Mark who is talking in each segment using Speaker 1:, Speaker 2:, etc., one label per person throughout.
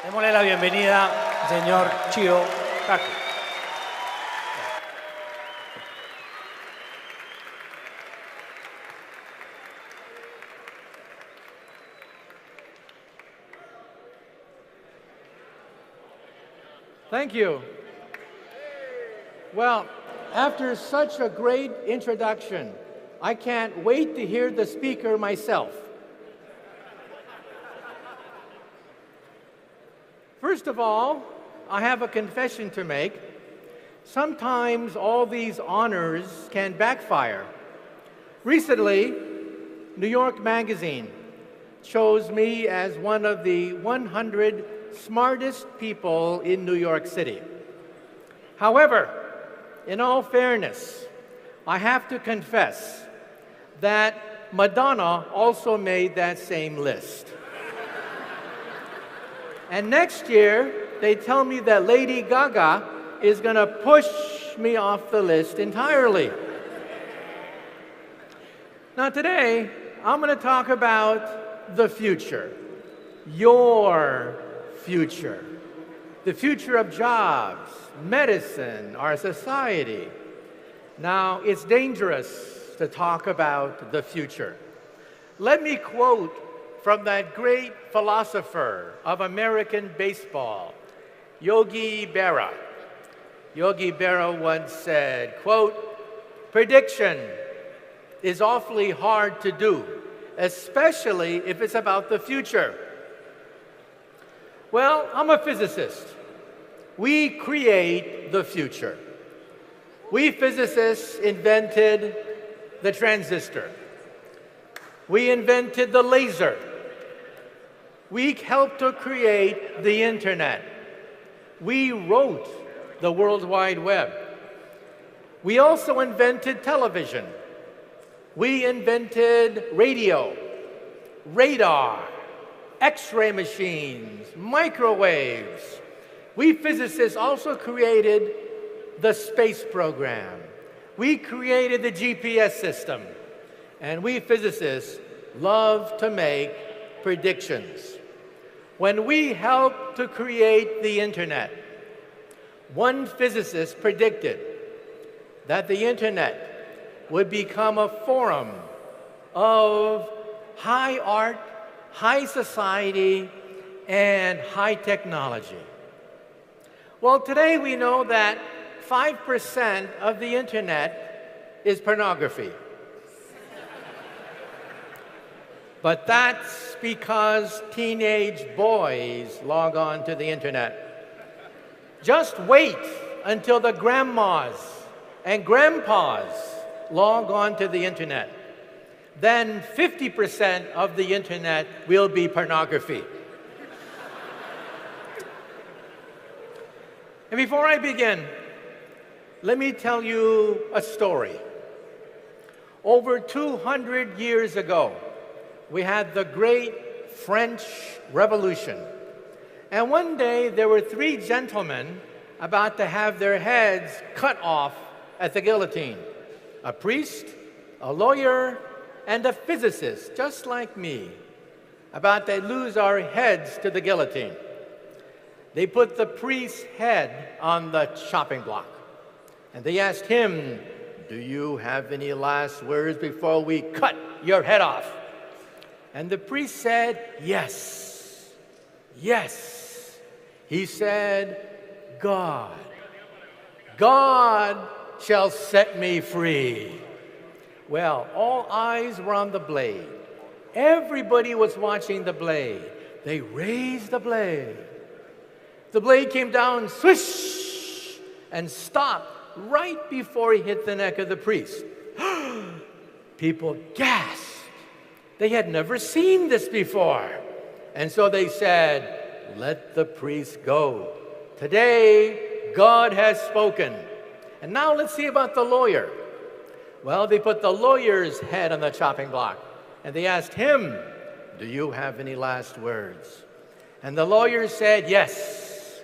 Speaker 1: Démosle la bienvenida, señor Michio Kaku.
Speaker 2: Thank you. Well, after such a great introduction, I can't wait to hear the speaker myself. First of all, I have a confession to make. Sometimes all these honors can backfire. Recently, New York Magazine chose me as one of the 100 smartest people in New York City. However, in all fairness, I have to confess that Madonna also made that same list. And next year, they tell me that Lady Gaga is going to push me off the list entirely. Now today, I'm going to talk about the future, your future, the future of jobs, medicine, our society. Now, it's dangerous to talk about the future. Let me quote from that great philosopher of American baseball, Yogi Berra. Yogi Berra once said, quote, "Prediction is awfully hard to do, especially if it's about the future." Well, I'm a physicist. We create the future. We physicists invented the transistor. We invented the laser. We helped to create the internet. We wrote the World Wide Web. We also invented television. We invented radio, radar, X-ray machines, microwaves. We physicists also created the space program. We created the GPS system. And we physicists love to make predictions. When we helped to create the internet, one physicist predicted that the internet would become a forum of high art, high society, and high technology. Well, today we know that 5% of the internet is pornography. But that's because teenage boys log on to the internet. Just wait until the grandmas and grandpas log on to the internet. Then 50% of the internet will be pornography. And before I begin, let me tell you a story. Over 200 years ago, we had the great French Revolution. And one day, there were 3 gentlemen about to have their heads cut off at the guillotine. A priest, a lawyer, and a physicist, just like me, about to lose our heads to the guillotine. They put the priest's head on the chopping block. And they asked him, "Do you have any last words before we cut your head off?" And the priest said, "Yes, yes." He said, God shall set me free." Well, all eyes were on the blade. Everybody was watching the blade. They raised the blade. The blade came down, swish, and stopped right before he hit the neck of the priest. People gasped. They had never seen this before. And so they said, "Let the priest go. Today, God has spoken." And now let's see about the lawyer. Well, they put the lawyer's head on the chopping block. And they asked him, "Do you have any last words?" And the lawyer said, "Yes.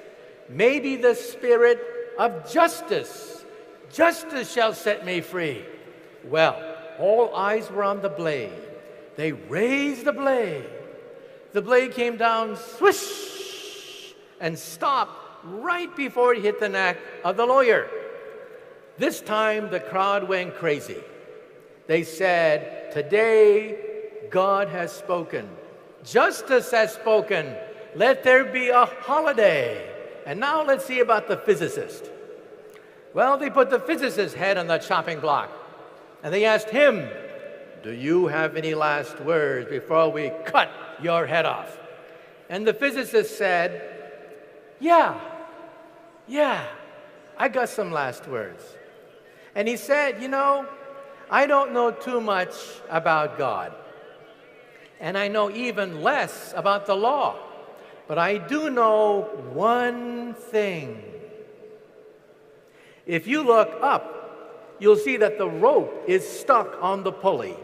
Speaker 2: Maybe the spirit of justice shall set me free." Well, all eyes were on the blade. They raised the blade. The blade came down, swish, and stopped right before it hit the neck of the lawyer. This time, the crowd went crazy. They said, "Today, God has spoken. Justice has spoken. Let there be a holiday." And now let's see about the physicist. Well, they put the physicist's head on the chopping block, and they asked him, "Do you have any last words before we cut your head off?" And the physicist said, yeah, I got some last words. And he said, I don't know too much about God, and I know even less about the law, but I do know one thing. If you look up, you'll see that the rope is stuck on the pulley.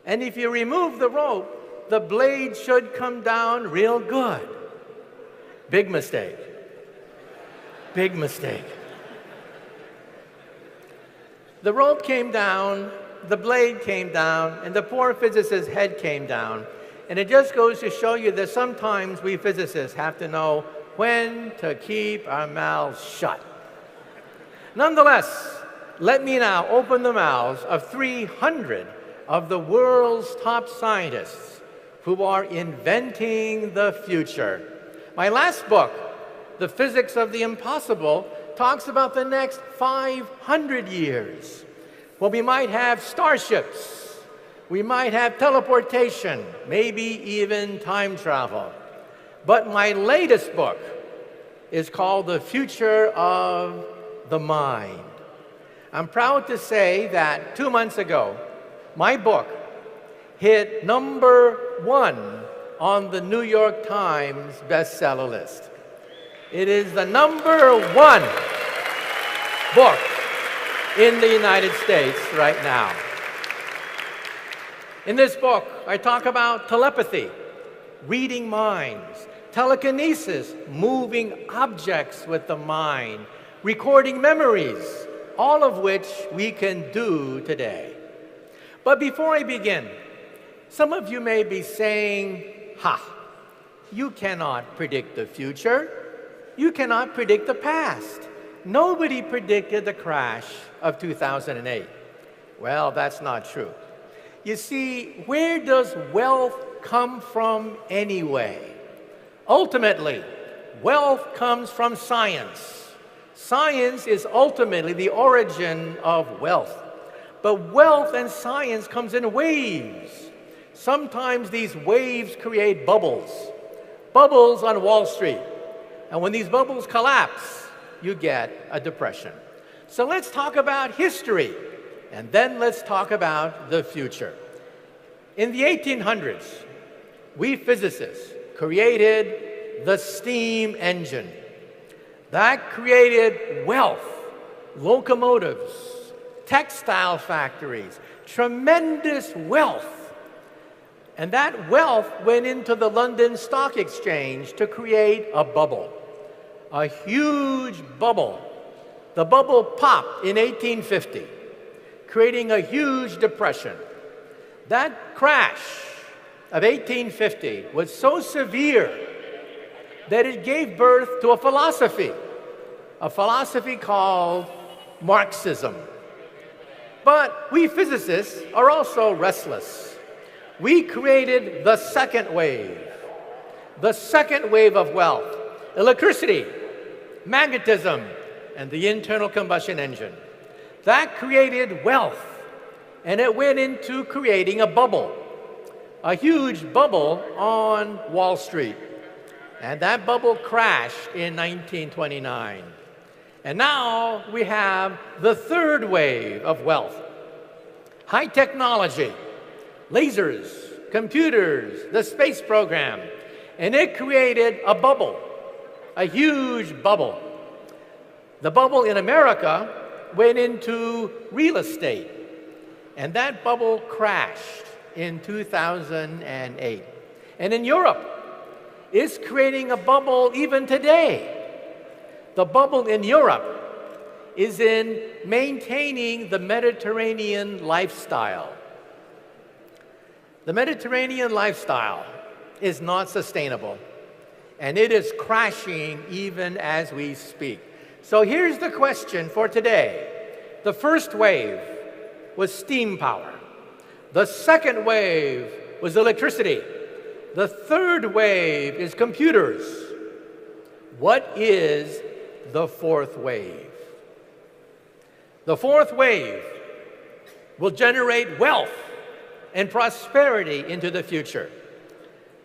Speaker 2: And if you remove the rope, the blade should come down real good. Big mistake. Big mistake. The rope came down, the blade came down, and the poor physicist's head came down. And it just goes to show you that sometimes we physicists have to know when to keep our mouths shut. Nonetheless, let me now open the mouths of 300 of the world's top scientists who are inventing the future. My last book, The Physics of the Impossible, talks about the next 500 years. Well, we might have starships, we might have teleportation, maybe even time travel. But my latest book is called The Future of the Mind. I'm proud to say that 2 months ago, my book hit #1 on the New York Times bestseller list. It is the #1 book in the United States right now. In this book, I talk about telepathy, reading minds, telekinesis, moving objects with the mind, recording memories, all of which we can do today. But before I begin, some of you may be saying, you cannot predict the future. You cannot predict the past. Nobody predicted the crash of 2008. Well, that's not true. You see, where does wealth come from anyway? Ultimately, wealth comes from science. Science is ultimately the origin of wealth. But wealth and science comes in waves. Sometimes these waves create bubbles. Bubbles on Wall Street. And when these bubbles collapse, you get a depression. So let's talk about history, and then let's talk about the future. In the 1800s, we physicists created the steam engine. That created wealth, locomotives, textile factories, tremendous wealth. And that wealth went into the London Stock Exchange to create a bubble, a huge bubble. The bubble popped in 1850, creating a huge depression. That crash of 1850 was so severe that it gave birth to a philosophy called Marxism. But we physicists are also restless. We created the second wave of wealth, electricity, magnetism, and the internal combustion engine. That created wealth, and it went into creating a bubble, a huge bubble on Wall Street. And that bubble crashed in 1929. And now we have the third wave of wealth. High technology, lasers, computers, the space program, and it created a bubble, a huge bubble. The bubble in America went into real estate, and that bubble crashed in 2008. And in Europe, it's creating a bubble even today. The bubble in Europe is in maintaining the Mediterranean lifestyle. The Mediterranean lifestyle is not sustainable. And it is crashing even as we speak. So here's the question for today. The first wave was steam power. The second wave was electricity. The third wave is computers. What is the fourth wave? The fourth wave will generate wealth and prosperity into the future.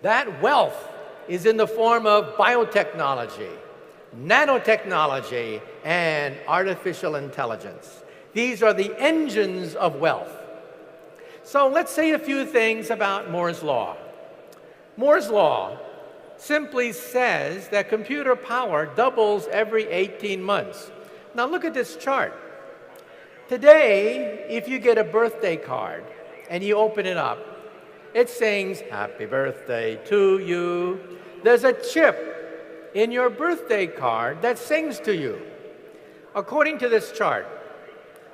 Speaker 2: That wealth is in the form of biotechnology, nanotechnology, and artificial intelligence. These are the engines of wealth. So let's say a few things about Moore's Law. Moore's Law simply says that computer power doubles every 18 months. Now look at this chart. Today, if you get a birthday card and you open it up, it sings, "Happy birthday to you." There's a chip in your birthday card that sings to you. According to this chart,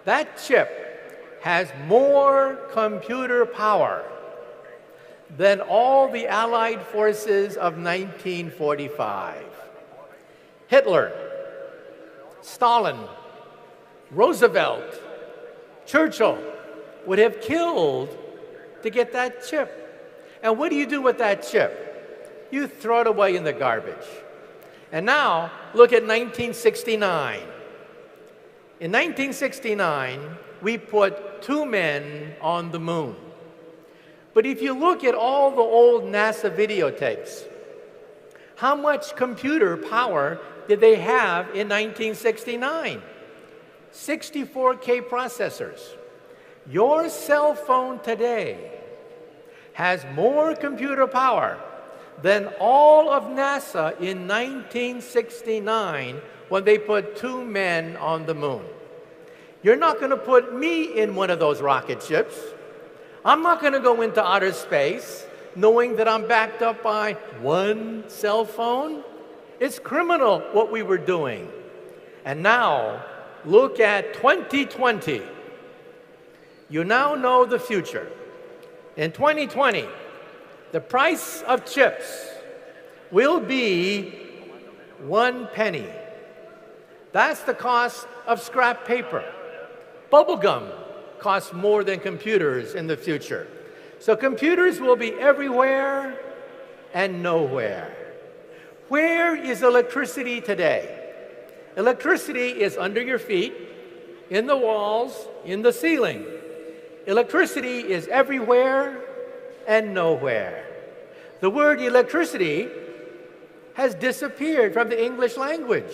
Speaker 2: that chip has more computer power than all the Allied forces of 1945. Hitler, Stalin, Roosevelt, Churchill would have killed to get that chip. And what do you do with that chip? You throw it away in the garbage. And now, look at 1969. In 1969, we put 2 men on the moon. But if you look at all the old NASA videotapes, how much computer power did they have in 1969? 64K processors. Your cell phone today has more computer power than all of NASA in 1969 when they put 2 men on the moon. You're not going to put me in one of those rocket ships. I'm not going to go into outer space knowing that I'm backed up by 1 cell phone. It's criminal what we were doing. And now, look at 2020. You now know the future. In 2020, the price of chips will be 1 penny. That's the cost of scrap paper. Bubblegum costs more than computers in the future. So computers will be everywhere and nowhere. Where is electricity today? Electricity is under your feet, in the walls, in the ceiling. Electricity is everywhere and nowhere. The word electricity has disappeared from the English language.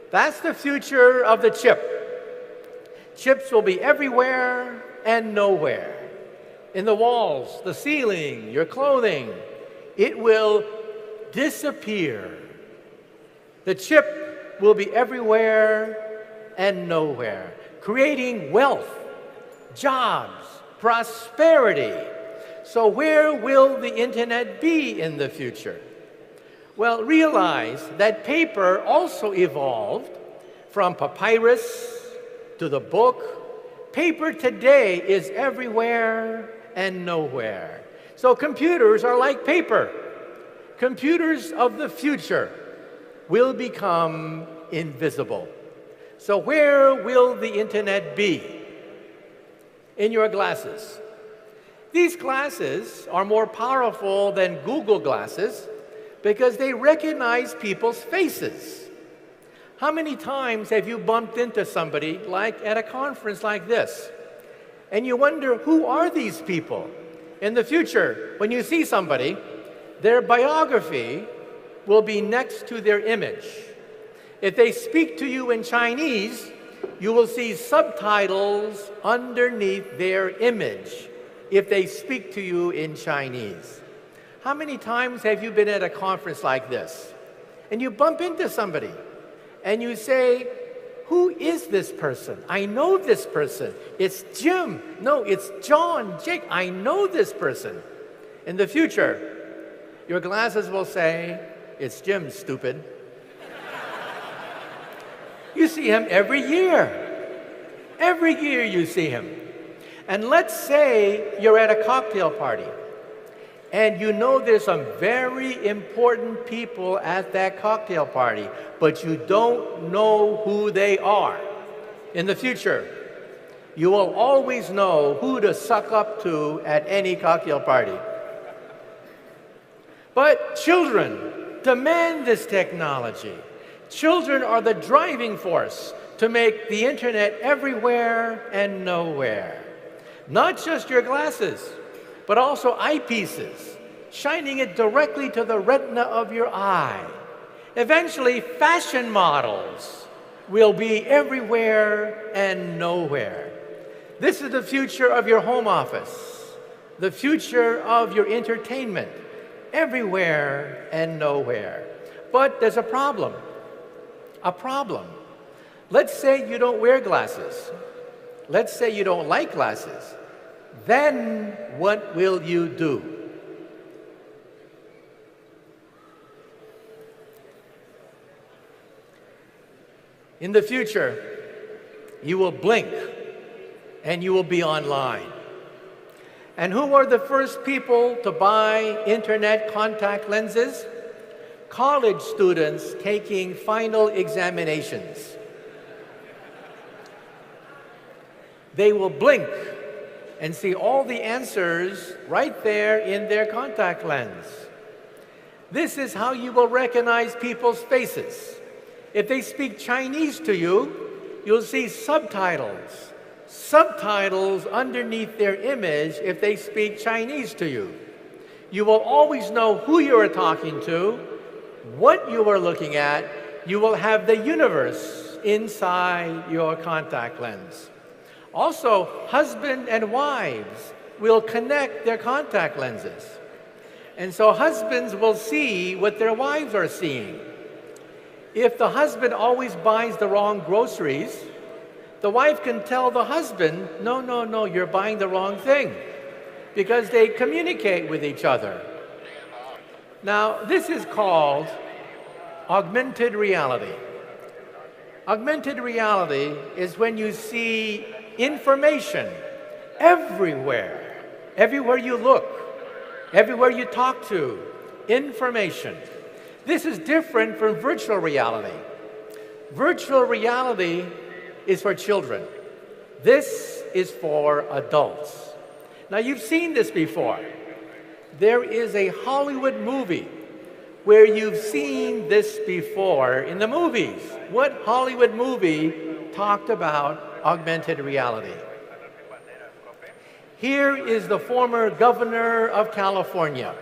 Speaker 2: That's the future of the chip. Chips will be everywhere and nowhere. In the walls, the ceiling, your clothing. It will disappear. The chip will be everywhere and nowhere, creating wealth, jobs, prosperity. So where will the internet be in the future? Well, realize that paper also evolved from papyrus to the book. Paper today is everywhere and nowhere. So computers are like paper. Computers of the future will become invisible. So where will the internet be? In your glasses. These glasses are more powerful than Google glasses because they recognize people's faces. How many times have you bumped into somebody like at a conference like this? And you wonder, who are these people? In the future, when you see somebody, their biography will be next to their image. If they speak to you in Chinese, you will see subtitles underneath their image if they speak to you in Chinese. How many times have you been at a conference like this and you bump into somebody and you say, who is this person? I know this person. It's Jim. No, it's John, Jake. I know this person. In the future, your glasses will say, it's Jim, stupid. You see him every year. Every year you see him. And let's say you're at a cocktail party And you know there's some very important people at that cocktail party, but you don't know who they are. In the future, you will always know who to suck up to at any cocktail party. But children demand this technology. Children are the driving force to make the internet everywhere and nowhere. Not just your glasses, but also eyepieces, shining it directly to the retina of your eye. Eventually, fashion models will be everywhere and nowhere. This is the future of your home office, the future of your entertainment, everywhere and nowhere. But there's a problem. A problem. Let's say you don't wear glasses. Let's say you don't like glasses. Then what will you do? In the future, you will blink and you will be online. And who are the first people to buy internet contact lenses? College students taking final examinations. They will blink and see all the answers right there in their contact lens. This is how you will recognize people's faces. If they speak Chinese to you, you'll see subtitles. Subtitles underneath their image if they speak Chinese to you. You will always know who you are talking to, what you are looking at. You will have the universe inside your contact lens. Also, husband and wives will connect their contact lenses. And so husbands will see what their wives are seeing. If the husband always buys the wrong groceries, the wife can tell the husband, no, you're buying the wrong thing, because they communicate with each other. Now, this is called augmented reality. Augmented reality is when you see information everywhere, everywhere you look, everywhere you talk to, information. This is different from virtual reality. Virtual reality is for children. This is for adults. Now, you've seen this before. There is a Hollywood movie where you've seen this before in the movies. What Hollywood movie talked about augmented reality? Here is the former governor of California.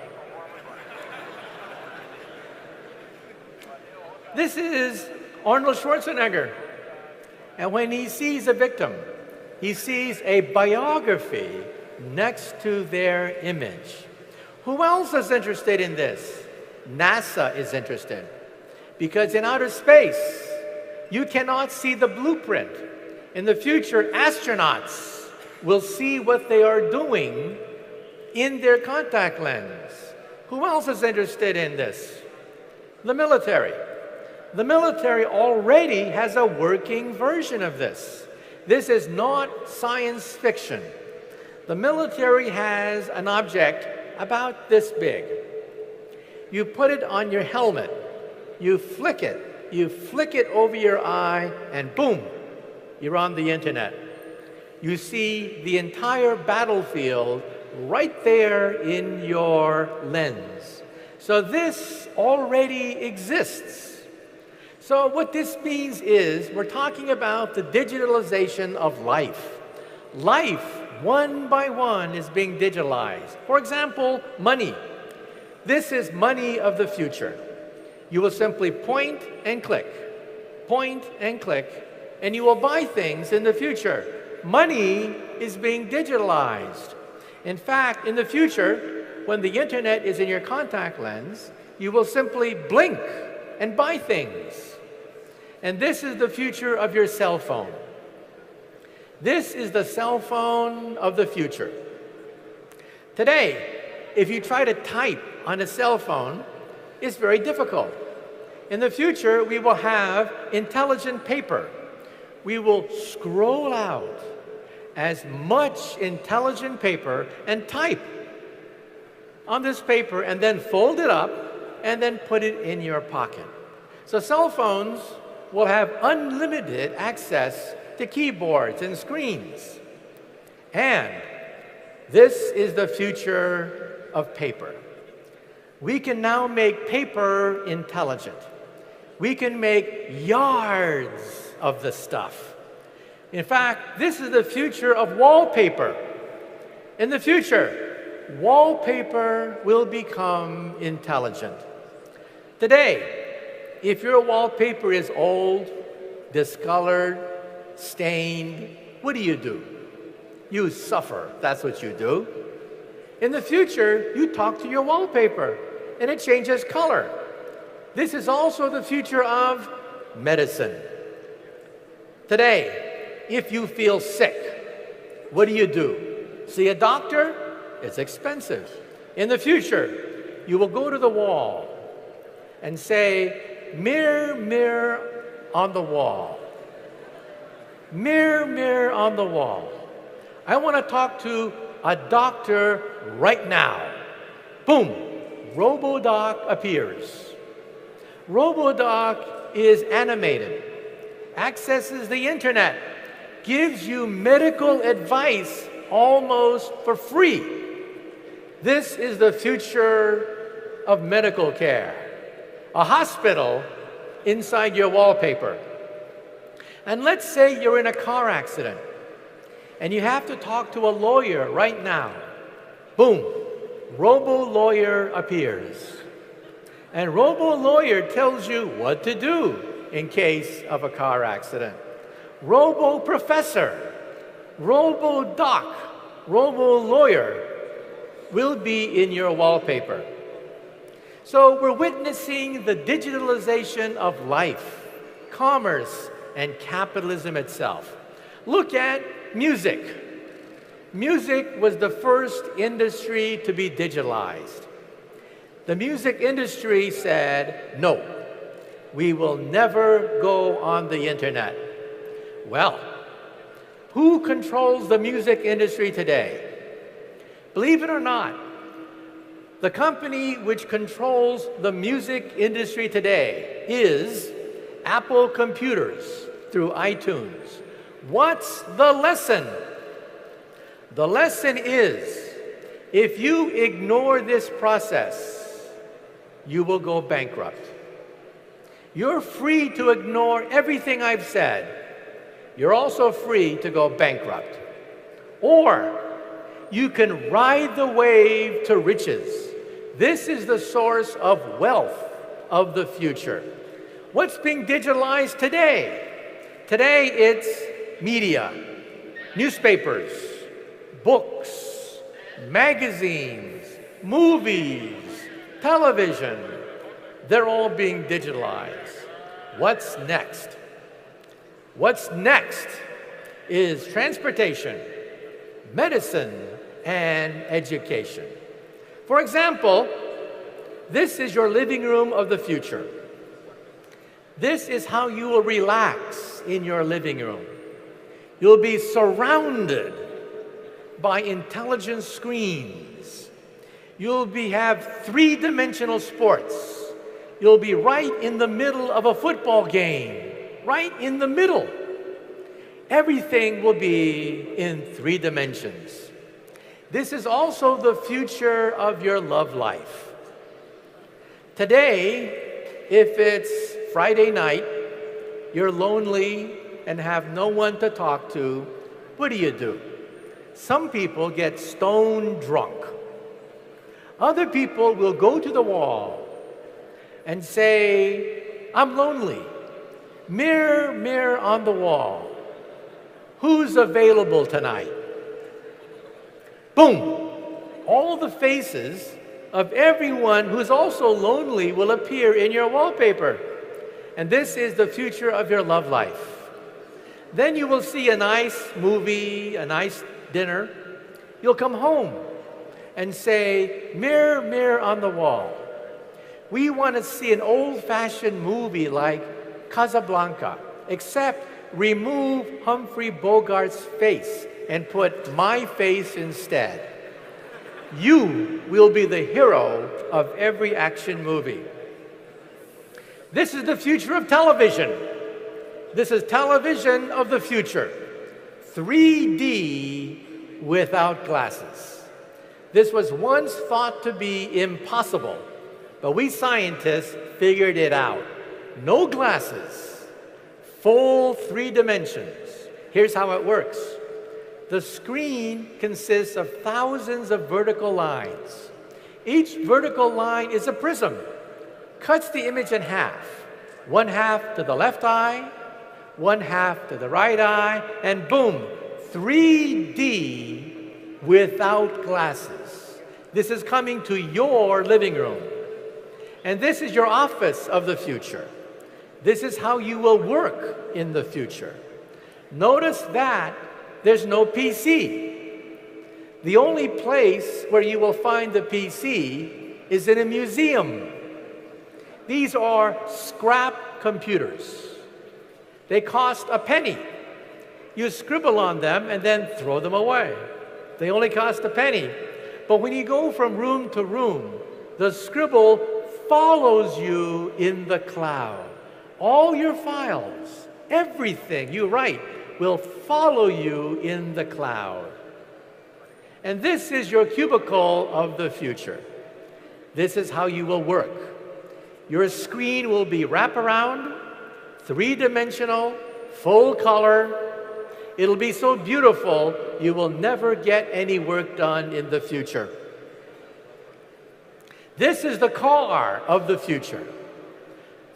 Speaker 2: This is Arnold Schwarzenegger. And when he sees a victim, he sees a biography next to their image. Who else is interested in this? NASA is interested. Because in outer space, you cannot see the blueprint. In the future, astronauts will see what they are doing in their contact lens. Who else is interested in this? The military. The military already has a working version of this. This is not science fiction. The military has an object about this big. You put it on your helmet, you flick it over your eye, and boom, you're on the internet. You see the entire battlefield right there in your lens. So this already exists. So what this means is we're talking about the digitalization of life. Life, one by one, is being digitalized. For example, money. This is money of the future. You will simply point and click, and you will buy things in the future. Money is being digitalized. In fact, in the future, when the internet is in your contact lens, you will simply blink and buy things. And this is the future of your cell phone. This is the cell phone of the future. Today, if you try to type on a cell phone, it's very difficult. In the future, we will have intelligent paper. We will scroll out as much intelligent paper and type on this paper and then fold it up and then put it in your pocket. So cell phones will have unlimited access to keyboards and screens. And this is the future of paper. We can now make paper intelligent. We can make yards of the stuff. In fact, this is the future of wallpaper. In the future, wallpaper will become intelligent. Today, if your wallpaper is old, discolored, stained, what do? You suffer. That's what you do. In the future, you talk to your wallpaper, and it changes color. This is also the future of medicine. Today, if you feel sick, what do? See a doctor? It's expensive. In the future, you will go to the wall and say, "Mirror, mirror on the wall. Mirror, mirror on the wall. I want to talk to a doctor right now." Boom! RoboDoc appears. RoboDoc is animated, accesses the internet, gives you medical advice almost for free. This is the future of medical care. A hospital inside your wallpaper. And let's say you're in a car accident and you have to talk to a lawyer right now. Boom, Robo-Lawyer appears. And Robo-Lawyer tells you what to do in case of a car accident. Robo-Professor, Robo-Doc, Robo-Lawyer will be in your wallpaper. So we're witnessing the digitalization of life, commerce, and capitalism itself. Look at music. Music was the first industry to be digitalized. The music industry said, "No, we will never go on the internet." Well, who controls the music industry today? Believe it or not, the company which controls the music industry today is Apple Computers through iTunes. What's the lesson? The lesson is, if you ignore this process, you will go bankrupt. You're free to ignore everything I've said. You're also free to go bankrupt. Or you can ride the wave to riches. This is the source of wealth of the future. What's being digitalized today? Today it's media, newspapers, books, magazines, movies, television. They're all being digitalized. What's next? What's next is transportation, medicine, and education. For example, this is your living room of the future. This is how you will relax in your living room. You'll be surrounded by intelligent screens. You'll have three-dimensional sports. You'll be right in the middle of a football game, right in the middle. Everything will be in 3 dimensions. This is also the future of your love life. Today, if it's Friday night, you're lonely and have no one to talk to, what do? Some people get stone drunk. Other people will go to the wall and say, "I'm lonely. Mirror, mirror on the wall. Who's available tonight?" Boom! All the faces of everyone who's also lonely will appear in your wallpaper. And this is the future of your love life. Then you will see a nice movie, a nice dinner. You'll come home and say, "Mirror, mirror on the wall. We want to see an old-fashioned movie like Casablanca, except remove Humphrey Bogart's face and put my face instead." You will be the hero of every action movie. This is the future of television. This is television of the future. 3D without glasses. This was once thought to be impossible, but we scientists figured it out. No glasses, full 3 dimensions. Here's how it works. The screen consists of thousands of vertical lines. Each vertical line is a prism, cuts the image in half. 1/2 to the left eye, 1/2 to the right eye, and boom, 3D without glasses. This is coming to your living room. And this is your office of the future. This is how you will work in the future. Notice that there's no PC. The only place where you will find the PC is in a museum. These are scrap computers. They cost a penny. You scribble on them and then throw them away. They only cost a penny. But when you go from room to room, the scribble follows you in the cloud. All your files, everything you write will follow you in the cloud. And this is your cubicle of the future. This is how you will work. Your screen will be wraparound, 3-dimensional, full color. It'll be so beautiful, you will never get any work done in the future. This is the car of the future.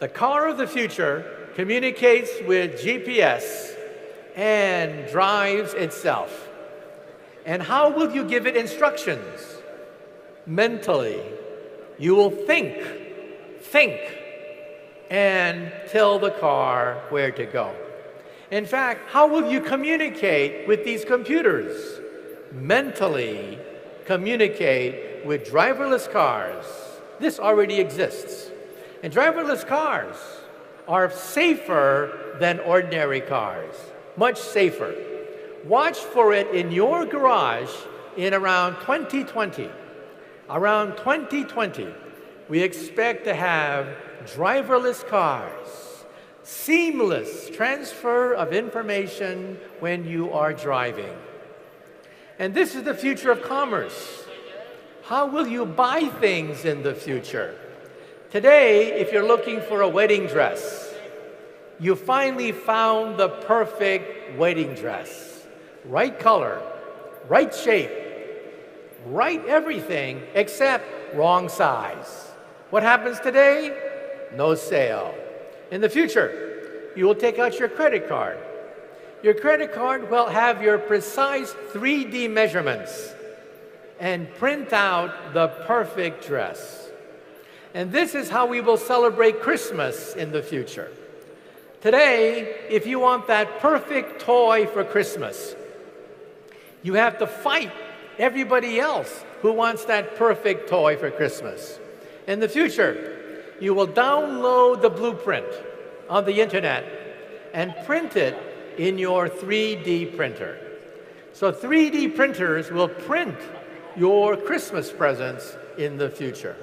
Speaker 2: The car of the future communicates with GPS and drives itself. And how will you give it instructions? Mentally. You will think, and tell the car where to go. In fact, how will you communicate with these computers? Mentally communicate with driverless cars. This already exists. And driverless cars are safer than ordinary cars, much safer. Watch for it in your garage in around 2020. Around 2020, we expect to have driverless cars, seamless transfer of information when you are driving. And this is the future of commerce. How will you buy things in the future? Today, if you're looking for a wedding dress, you finally found the perfect wedding dress. Right color, right shape, right everything except wrong size. What happens today? No sale. In the future, you will take out your credit card. Your credit card will have your precise 3D measurements and print out the perfect dress. And this is how we will celebrate Christmas in the future. Today, if you want that perfect toy for Christmas, you have to fight everybody else who wants that perfect toy for Christmas. In the future, you will download the blueprint on the internet and print it in your 3D printer. So 3D printers will print your Christmas presents in the future.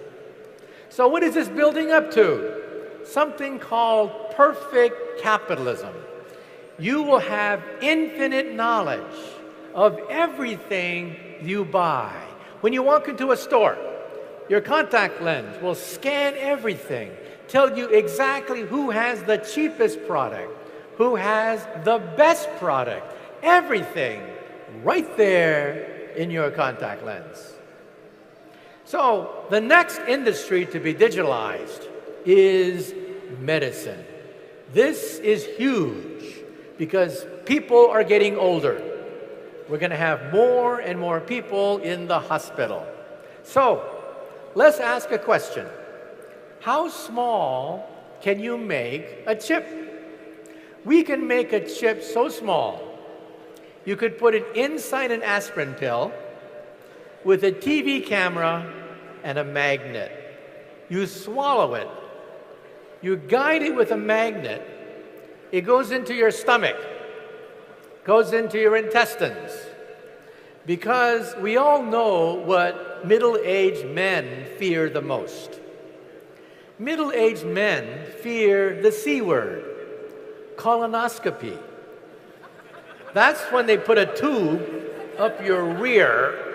Speaker 2: So what is this building up to? Something called perfect capitalism. You will have infinite knowledge of everything you buy. When you walk into a store, your contact lens will scan everything, tell you exactly who has the cheapest product, who has the best product, everything right there in your contact lens. So the next industry to be digitalized is medicine. This is huge because people are getting older. We're going to have more and more people in the hospital. So let's ask a question. How small can you make a chip? We can make a chip so small, you could put it inside an aspirin pill with a TV camera and a magnet. You swallow it. You guide it with a magnet. It goes into your stomach, goes into your intestines. Because we all know what middle-aged men fear the most. Middle-aged men fear the C word, colonoscopy. That's when they put a tube up your rear.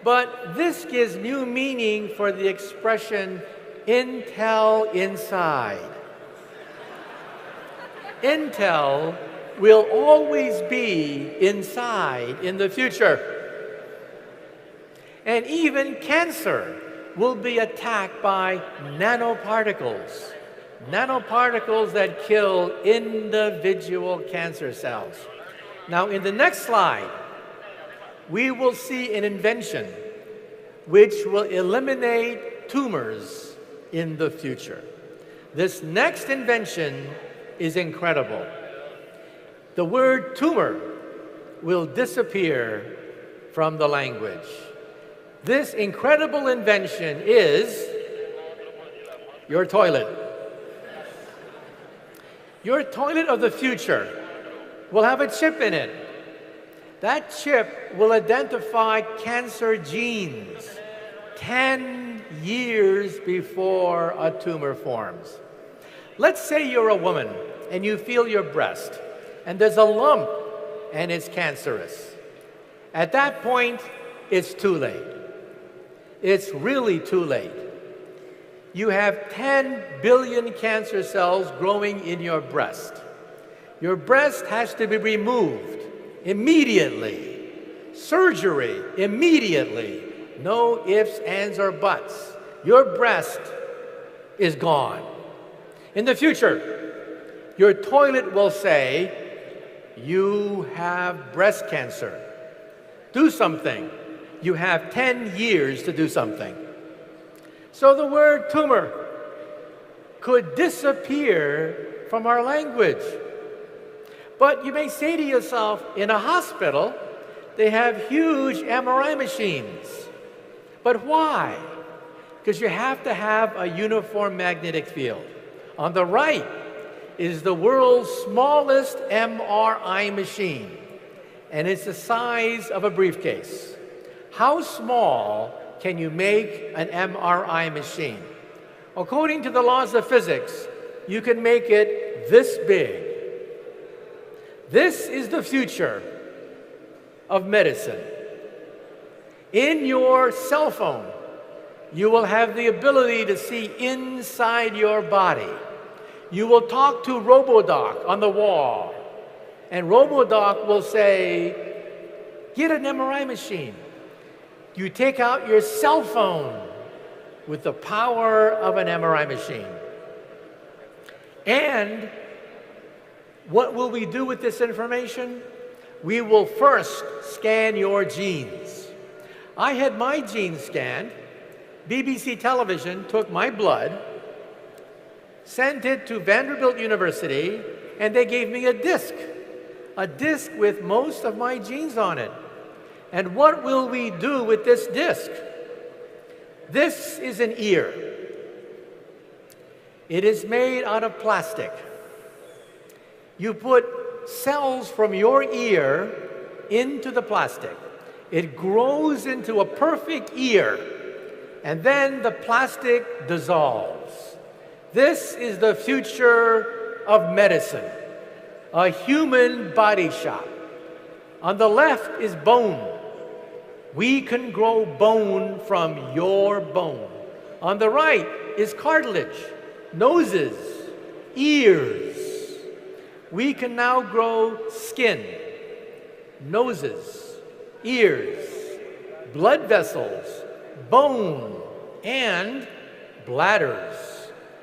Speaker 2: But this gives new meaning for the expression Intel inside. Intel will always be inside in the future. And even cancer will be attacked by nanoparticles. Nanoparticles that kill individual cancer cells. Now, in the next slide, we will see an invention which will eliminate tumors in the future. This next invention is incredible. The word tumor will disappear from the language. This incredible invention is your toilet. Your toilet of the future will have a chip in it. That chip will identify cancer genes 10 years before a tumor forms. Let's say you're a woman and you feel your breast and there's a lump and it's cancerous. At that point, it's too late. It's really too late. You have 10 billion cancer cells growing in your breast. Your breast has to be removed immediately. Surgery immediately. No ifs, ands, or buts. Your breast is gone. In the future, your toilet will say, you have breast cancer. Do something. You have 10 years to do something. So the word tumor could disappear from our language. But you may say to yourself, in a hospital, they have huge MRI machines. But why? Because you have to have a uniform magnetic field. On the right is the world's smallest MRI machine, and it's the size of a briefcase. How small can you make an MRI machine? According to the laws of physics, you can make it this big. This is the future of medicine. In your cell phone, you will have the ability to see inside your body. You will talk to RoboDoc on the wall, and RoboDoc will say, get an MRI machine. You take out your cell phone with the power of an MRI machine. And what will we do with this information? We will first scan your genes. I had my genes scanned. BBC Television took my blood, sent it to Vanderbilt University, and they gave me a disc with most of my genes on it. And what will we do with this disc? This is an ear. It is made out of plastic. You put cells from your ear into the plastic. It grows into a perfect ear, and then the plastic dissolves. This is the future of medicine, a human body shop. On the left is bone. We can grow bone from your bone. On the right is cartilage, noses, ears. We can now grow skin, noses, ears, blood vessels, bone, and bladders.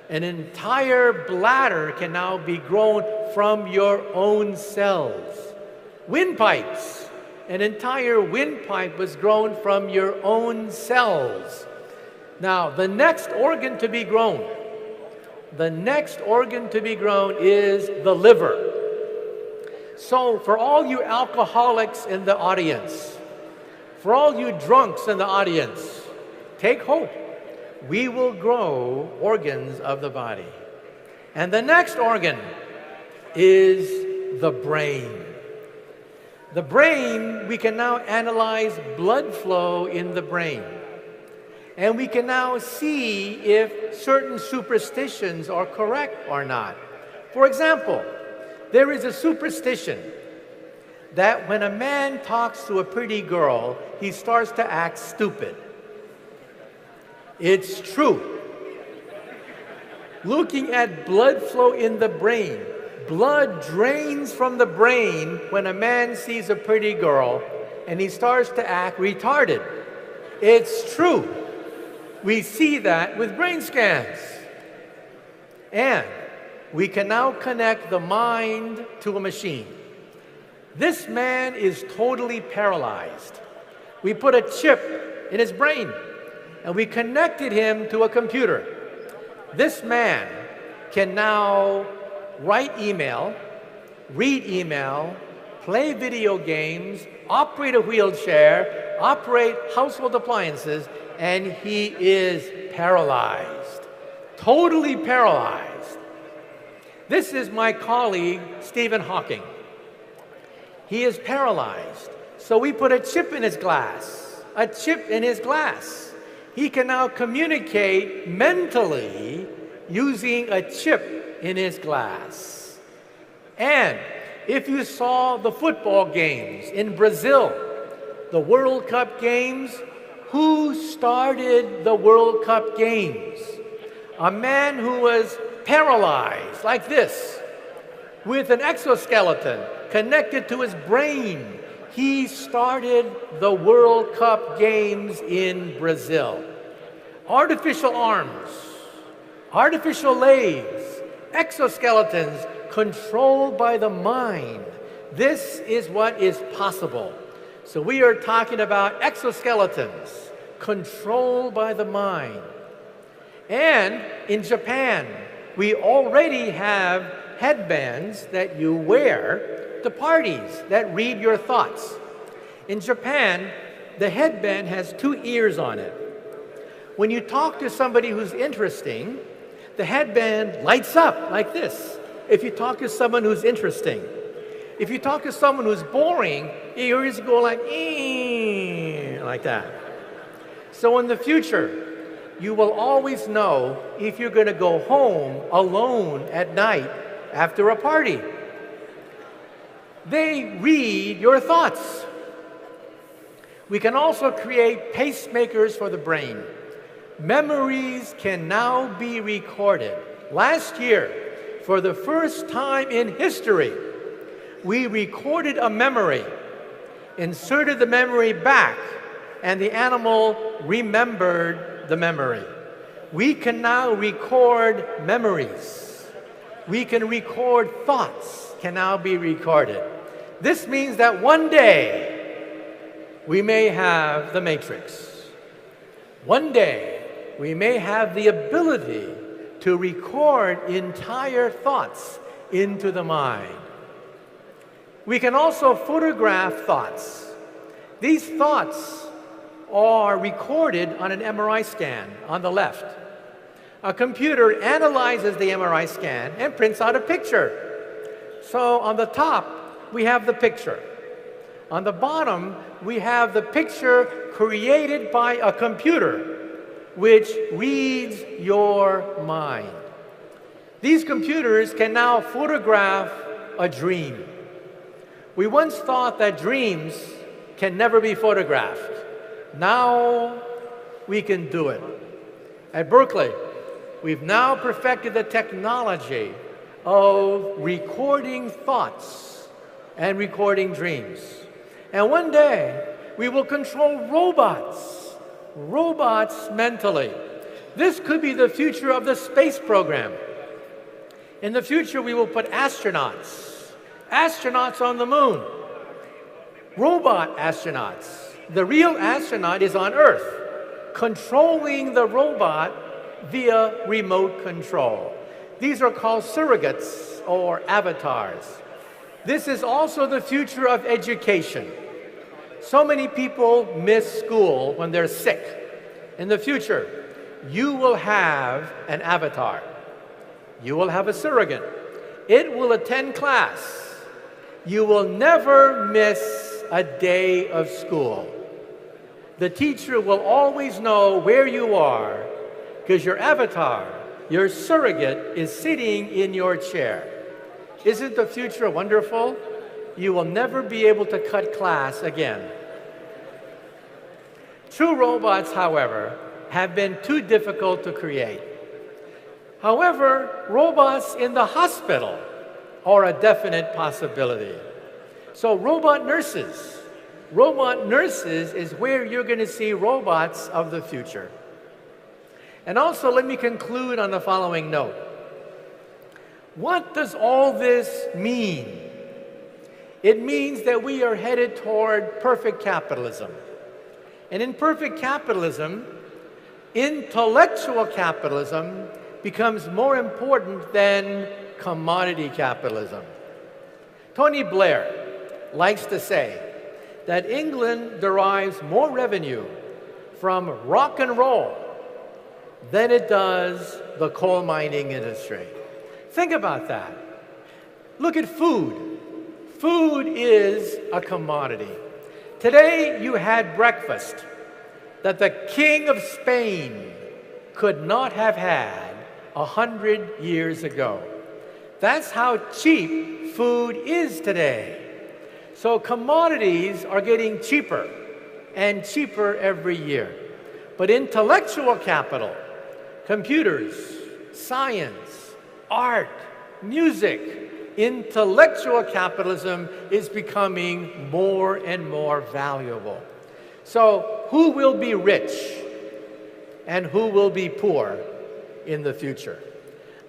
Speaker 2: An entire bladder can now be grown from your own cells. Windpipes. An entire windpipe was grown from your own cells. Now, the next organ to be grown is the liver. So, for all you alcoholics in the audience, for all you drunks in the audience, take hope. We will grow organs of the body. And the next organ is the brain. The brain, we can now analyze blood flow in the brain. And we can now see if certain superstitions are correct or not. For example, there is a superstition that when a man talks to a pretty girl, he starts to act stupid. It's true. Looking at blood flow in the brain, blood drains from the brain when a man sees a pretty girl and he starts to act retarded. It's true. We see that with brain scans. And we can now connect the mind to a machine. This man is totally paralyzed. We put a chip in his brain and we connected him to a computer. This man can now write email, read email, play video games, operate a wheelchair, operate household appliances, and he is paralyzed, totally paralyzed. This is my colleague, Stephen Hawking. He is paralyzed. So we put a chip in his glass, a chip in his glass. He can now communicate mentally using a chip in his glass. And if you saw the football games in Brazil, the World Cup games, who started the World Cup games? A man who was paralyzed like this, with an exoskeleton connected to his brain. He started the World Cup games in Brazil. Artificial arms, artificial legs, exoskeletons controlled by the mind. This is what is possible. So we are talking about exoskeletons controlled by the mind. And in Japan, we already have headbands that you wear to parties that read your thoughts. In Japan, the headband has 2 ears on it. When you talk to somebody who's interesting, the headband lights up like this. If you talk to someone who's interesting. If you talk to someone who's boring, your ears go like that. So in the future, you will always know if you're going to go home alone at night after a party. They read your thoughts. We can also create pacemakers for the brain. Memories can now be recorded. Last year, for the first time in history, we recorded a memory, inserted the memory back, and the animal remembered the memory. We can now record memories. We can record thoughts, can now be recorded. This means that one day we may have the Matrix. One day we may have the ability to record entire thoughts into the mind. We can also photograph thoughts. These thoughts are recorded on an MRI scan on the left. A computer analyzes the MRI scan and prints out a picture. So on the top, we have the picture. On the bottom, we have the picture created by a computer, which reads your mind. These computers can now photograph a dream. We once thought that dreams can never be photographed. Now we can do it. At Berkeley, we've now perfected the technology of recording thoughts and recording dreams. And one day, we will control robots mentally. This could be the future of the space program. In the future, we will put astronauts on the moon, robot astronauts. The real astronaut is on Earth, controlling the robot via remote control. These are called surrogates or avatars. This is also the future of education. So many people miss school when they're sick. In the future, you will have an avatar. You will have a surrogate. It will attend class. you will never miss a day of school. The teacher will always know where you are because your avatar, your surrogate, is sitting in your chair. Isn't the future wonderful? You will never be able to cut class again. True robots, however, have been too difficult to create. However, robots in the hospital are a definite possibility. So robot nurses is where you're going to see robots of the future. And also, let me conclude on the following note. What does all this mean? It means that we are headed toward perfect capitalism. And in perfect capitalism, intellectual capitalism becomes more important than commodity capitalism. Tony Blair likes to say that England derives more revenue from rock and roll than it does the coal mining industry. Think about that. Look at food. Food is a commodity. Today you had breakfast that the King of Spain could not have had 100 years ago. That's how cheap food is today. So commodities are getting cheaper and cheaper every year. But intellectual capital, computers, science, art, music, intellectual capitalism is becoming more and more valuable. So who will be rich and who will be poor in the future?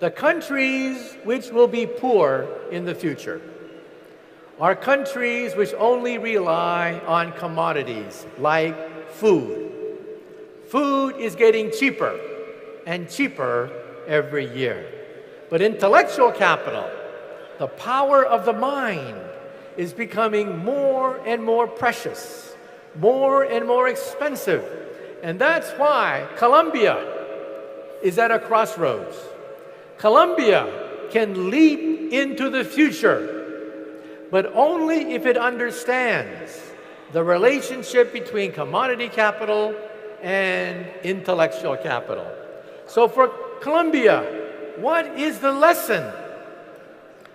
Speaker 2: The countries which will be poor in the future are countries which only rely on commodities like food. Food is getting cheaper and cheaper every year. But intellectual capital, the power of the mind, is becoming more and more precious, more and more expensive. And that's why Colombia is at a crossroads. Colombia can leap into the future, but only if it understands the relationship between commodity capital and intellectual capital. So for Colombia, what is the lesson?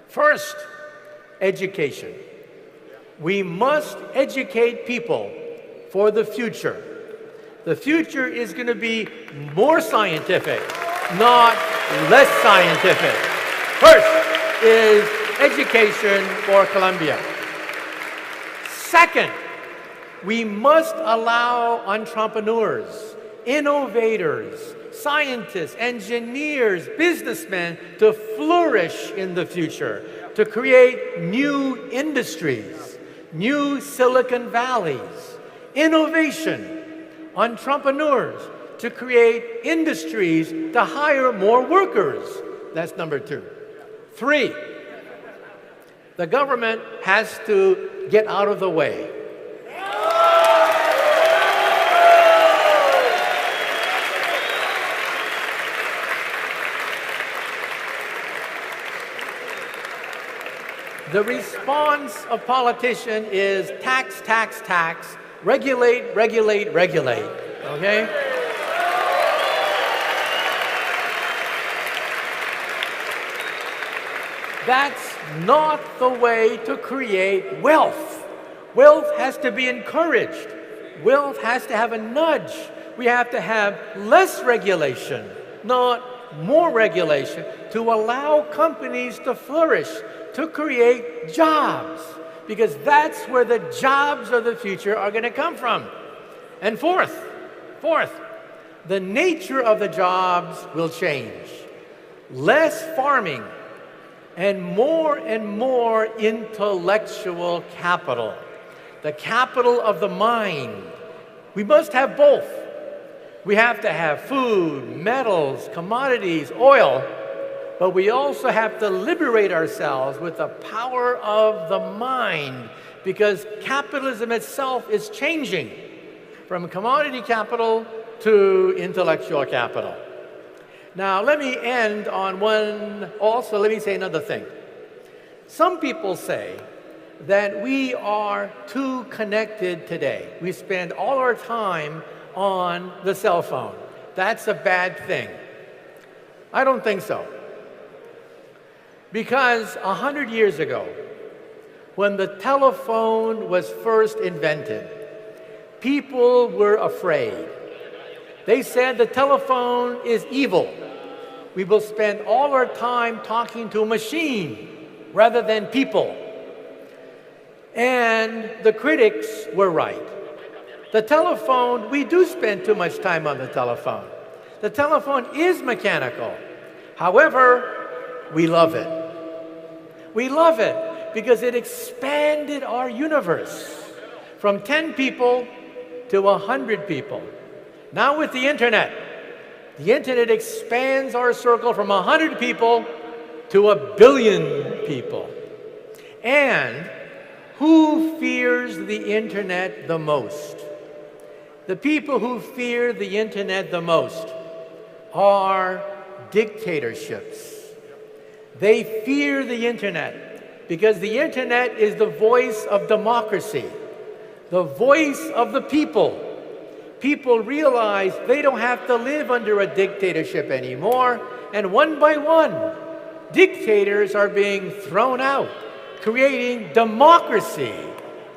Speaker 2: First, education. We must educate people for the future. The future is going to be more scientific, not less scientific. First is education for Colombia. Second, we must allow entrepreneurs, innovators, scientists, engineers, businessmen to flourish in the future, to create new industries, new Silicon Valleys, innovation, entrepreneurs, to create industries to hire more workers. That's number two. Three, the government has to get out of the way. The response of politicians is tax, tax, tax, regulate, regulate, regulate, okay? That's not the way to create wealth. Wealth has to be encouraged. Wealth has to have a nudge. We have to have less regulation, not more regulation, to allow companies to flourish, to create jobs, because that's where the jobs of the future are going to come from. And fourth, the nature of the jobs will change. Less farming and more intellectual capital, the capital of the mind. We must have both. We have to have food, metals, commodities, oil, but we also have to liberate ourselves with the power of the mind, because capitalism itself is changing from commodity capital to intellectual capital. Now, let me end on let me say another thing. Some people say that we are too connected today. We spend all our time on the cell phone. That's a bad thing. I don't think so. Because 100 years ago, when the telephone was first invented, people were afraid. They said the telephone is evil. We will spend all our time talking to a machine rather than people. And the critics were right. The telephone, we do spend too much time on the telephone. The telephone is mechanical. However, we love it. We love it because it expanded our universe from 10 people to 100 people. Now with the internet expands our circle from 100 people to 1 billion people. And who fears the internet the most? The people who fear the internet the most are dictatorships. They fear the internet because the internet is the voice of democracy, the voice of the people. People realize they don't have to live under a dictatorship anymore, and one by one, dictators are being thrown out, creating democracy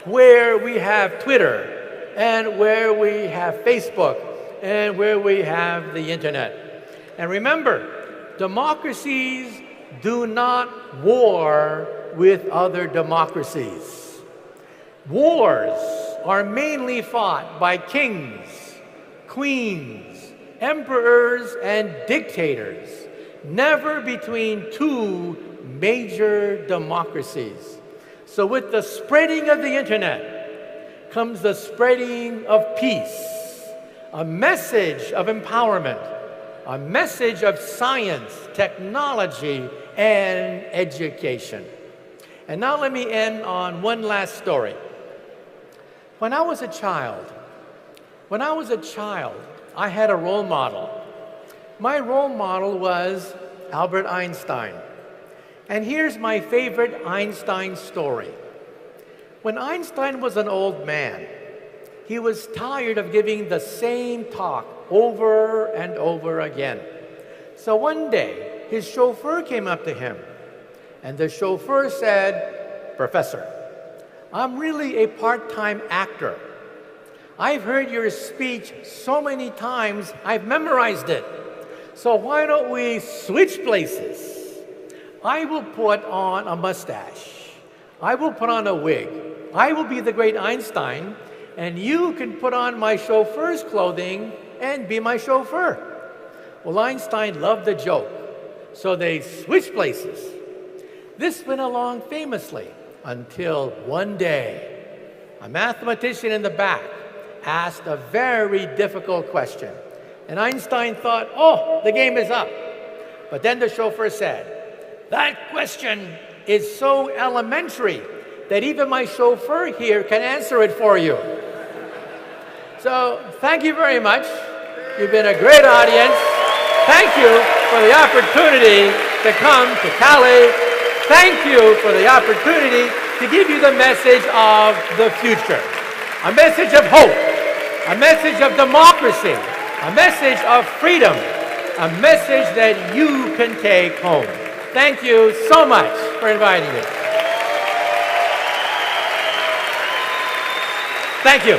Speaker 2: where we have Twitter and where we have Facebook and where we have the internet. And remember, democracies do not war with other democracies. Wars are mainly fought by kings, queens, emperors, and dictators, never between two major democracies. So with the spreading of the internet comes the spreading of peace, a message of empowerment, a message of science, technology, and education. And now let me end on one last story. When I was a child, I had a role model. My role model was Albert Einstein. And here's my favorite Einstein story. When Einstein was an old man, he was tired of giving the same talk over and over again. So one day, his chauffeur came up to him, and the chauffeur said, "Professor, I'm really a part-time actor. I've heard your speech so many times, I've memorized it. So why don't we switch places? I will put on a mustache. I will put on a wig. I will be the great Einstein, and you can put on my chauffeur's clothing and be my chauffeur." Well, Einstein loved the joke, so they switched places. This went along famously until one day, a mathematician in the back asked a very difficult question. And Einstein thought, oh, the game is up. But then the chauffeur said, "That question is so elementary that even my chauffeur here can answer it for you." So thank you very much. You've been a great audience. Thank you for the opportunity to come to Cali. Thank you for the opportunity to give you the message of the future. A message of hope, a message of democracy, a message of freedom, a message that you can take home. Thank you so much for inviting me. Thank you.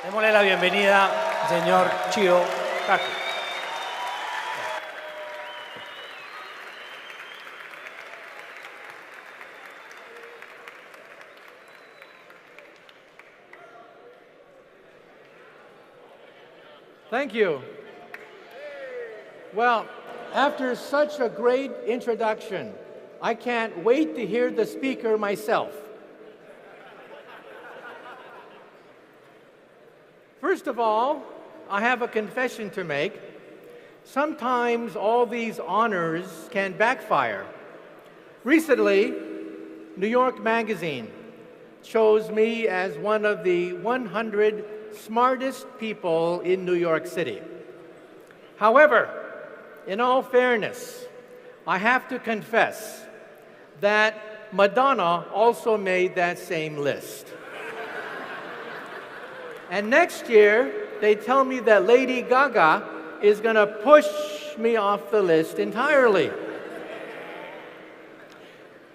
Speaker 1: Démosle la bienvenida al señor Michio Kaku.
Speaker 2: Thank you. Well, after such a great introduction I can't wait to hear the speaker myself. First of all, I have a confession to make. Sometimes all these honors can backfire. Recently, New York Magazine chose me as one of the 100 smartest people in New York City. However, in all fairness, I have to confess that Madonna also made that same list. And next year, they tell me that Lady Gaga is going to push me off the list entirely.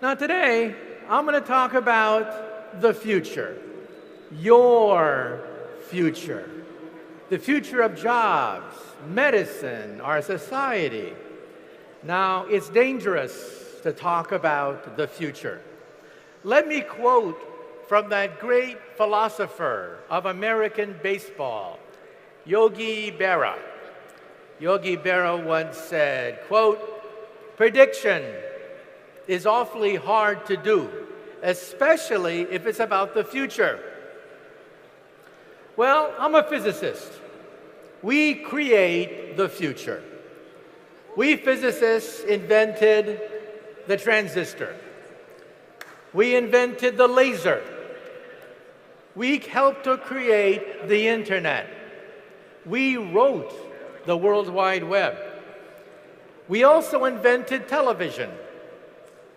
Speaker 2: Now today, I'm going to talk about the future, your future, the future of jobs, medicine, our society. Now, it's dangerous to talk about the future. Let me quote from that great philosopher of American baseball, Yogi Berra. Yogi Berra once said, quote, "Prediction is awfully hard to do, especially if it's about the future." Well, I'm a physicist. We create the future. We physicists invented the transistor. We invented the laser. We helped to create the internet. We wrote the World Wide Web. We also invented television.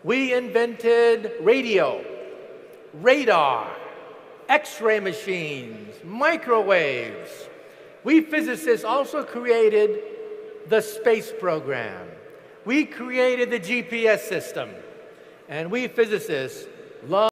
Speaker 2: We invented radio, radar, X-ray machines, microwaves. We physicists also created the space program. We created the GPS system. And we physicists love